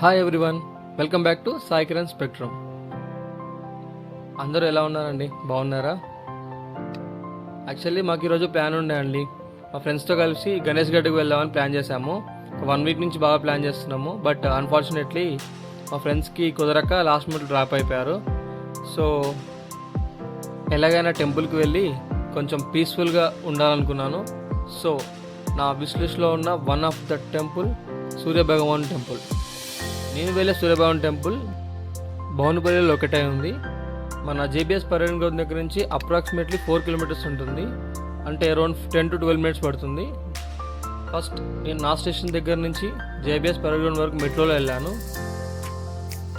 Hi everyone, welcome back to Sai Kiran spectrum. అందరూ ఎలా ఉన్నారండి? బాగున్నారా? యాక్చువల్లీ మాకు ఈరోజు ప్లాన్ ఉండే అండి. మా ఫ్రెండ్స్తో కలిసి గణేష్ గడ్డకు వెళ్దామని ప్లాన్ చేశాము. 1 వీక్ నుంచి బాగా ప్లాన్ చేస్తున్నాము. బట్ అన్ఫార్చునేట్లీ మా ఫ్రెండ్స్కి కుదరక లాస్ట్ మినిట్ డ్రాప్ అయిపోయారు. సో ఎలాగైనా టెంపుల్కి వెళ్ళి కొంచెం పీస్ఫుల్గా ఉండాలనుకున్నాను. సో నా విష్ లిస్ట్లో ఉన్న one of the temple Surya Bhagwan temple. నేను వెళ్ళే సూర్యభగవాన్ టెంపుల్ భువనపల్లిలో ఒకటే ఉంది. మన జేబీఎస్ పరేడ్ గ్రౌండ్ దగ్గర నుంచి అప్రాక్సిమేట్లీ 4 కిలోమీటర్స్ ఉంటుంది. అంటే అరౌండ్ 10 to 12 మినిట్స్ పడుతుంది. ఫస్ట్ నేను నా స్టేషన్ దగ్గర నుంచి జేబీఎస్ పరేడ్ గ్రౌండ్ వరకు మెట్రోలో వెళ్ళాను.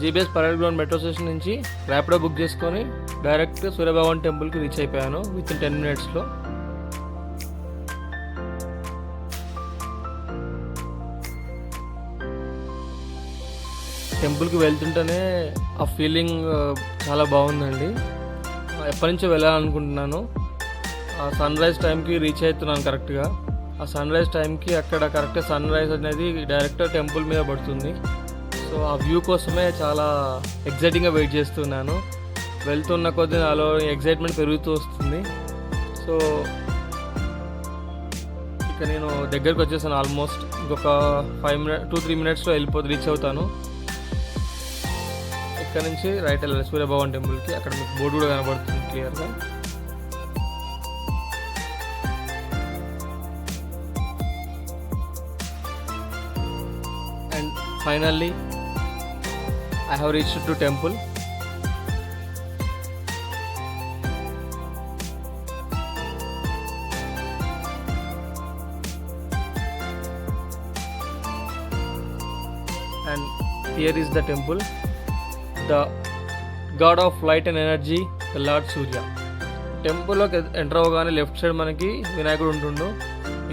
JBS parade ground metro station నుంచి ర్యాపిడో బుక్ చేసుకొని డైరెక్ట్ సూర్యభగవాన్ టెంపుల్కి రీచ్ అయిపోయాను విత్ ఇన్ 10 మినిట్స్లో. టెంపుల్కి వెళ్తుంటేనే ఆ ఫీలింగ్ చాలా బాగుందండి. ఎప్పటి నుంచో వెళ్ళాలనుకుంటున్నాను. ఆ సన్ రైజ్ టైంకి రీచ్ అవుతున్నాను కరెక్ట్గా. ఆ సన్ రైజ్ టైంకి అక్కడ కరెక్ట్గా సన్ రైజ్ అనేది డైరెక్ట్ టెంపుల్ మీద పడుతుంది. సో ఆ వ్యూ కోసమే చాలా ఎగ్జైటింగ్గా వెయిట్ చేస్తున్నాను. వెళ్తున్న కొద్దీ నాలో ఎగ్జైట్మెంట్ పెరుగుతూ వస్తుంది. సో ఇక నేను దగ్గరికి వచ్చేసాను. ఆల్మోస్ట్ ఇంకొక 2-3 మినిట్స్లో రీచ్ అవుతాను. ఇక్కడ నుంచి రైట్ వెళ్ళాలి సూర్యభగవాన్ టెంపుల్కి. అక్కడ మీకు బోర్డు కూడా కనబడుతుంది క్లియర్గా. And finally I have reached to temple. And here is the temple, the god of light and energy, the lord Surya. టెంపుల్లోకి ఎంటర్ అవ్వగానే లెఫ్ట్ సైడ్ మనకి వినాయకుడు ఉంటుండు.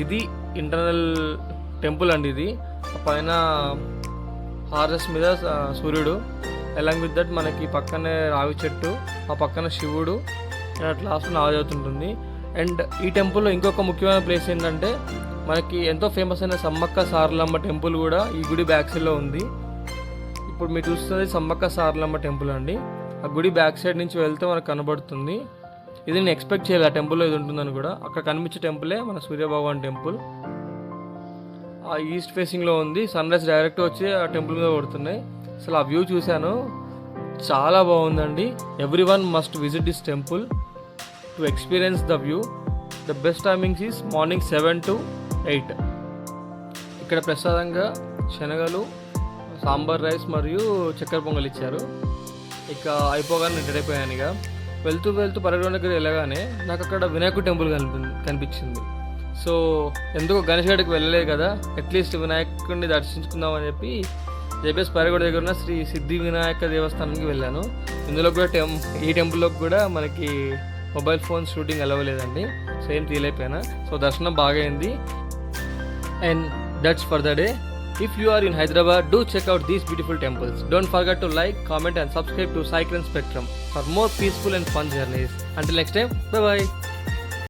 ఇది ఇంటర్నల్ టెంపుల్ అండి. ఇది పైన హార్నెస్ మీద సూర్యుడు, అలాంగ్ విత్ దట్ మనకి పక్కనే రావి చెట్టు, ఆ పక్కన శివుడు, అట్లా లాస్ట్ నావతి అవుతుంటుంది. అండ్ ఈ టెంపుల్లో ఇంకొక ముఖ్యమైన ప్లేస్ ఏంటంటే మనకి ఎంతో ఫేమస్ అయిన సమ్మక్క సారలమ్మ టెంపుల్ కూడా ఈ గుడి బ్యాక్ సైడ్లో ఉంది. ఇప్పుడు మీరు చూస్తుంది సమ్మక్క సారలమ్మ టెంపుల్ అండి. ఆ గుడి బ్యాక్ సైడ్ నుంచి వెళ్తే మనకు కనబడుతుంది. ఇది నేను ఎక్స్పెక్ట్ చేయాలి ఆ టెంపుల్లో ఇది ఉంటుందని కూడా. అక్కడ కనిపించే టెంపులే మన సూర్యభగవాన్ టెంపుల్. ఆ ఈస్ట్ ఫేసింగ్లో ఉంది. సన్ రైజ్ డైరెక్ట్ వచ్చి ఆ టెంపుల్ మీద పడుతున్నాయి. అసలు ఆ వ్యూ చూశాను, చాలా బాగుందండి. Everyone must visit this temple to experience the view. The best timings is morning 7 to 8. ఇక్కడ ప్రసాదంగా శనగలు, సాంబార్ రైస్ మరియు చక్కెర పొంగల్ ఇచ్చారు. ఇక అయిపోగానే రెడీ అయిపోయాను. ఇక వెళ్తూ పర్యటన దగ్గర వెళ్ళగానే నాకు అక్కడ వినాయకుడు టెంపుల్ కనిపించింది. సో ఎందుకో గణేష్ గడ్డకి వెళ్ళలేదు కదా, అట్లీస్ట్ వినాయకుడిని దర్శించుకుందామని చెప్పి జేబీఎస్ పరేడ్ దగ్గర ఉన్న శ్రీ సిద్ధి వినాయక దేవస్థానానికి వెళ్ళాను. ఇందులో కూడా ఈ టెంపుల్లోకి కూడా మనకి మొబైల్ ఫోన్ షూటింగ్ అలవలేదండి. సో ఏం తీయలేకపోయినా. సో దర్శనం బాగా అయింది. And that's for the day. If you are in Hyderabad, do check out these beautiful temples. Don't forget to like, comment and subscribe to Sai Kiran Spectrum for more peaceful and fun journeys. Until next time, bye bye.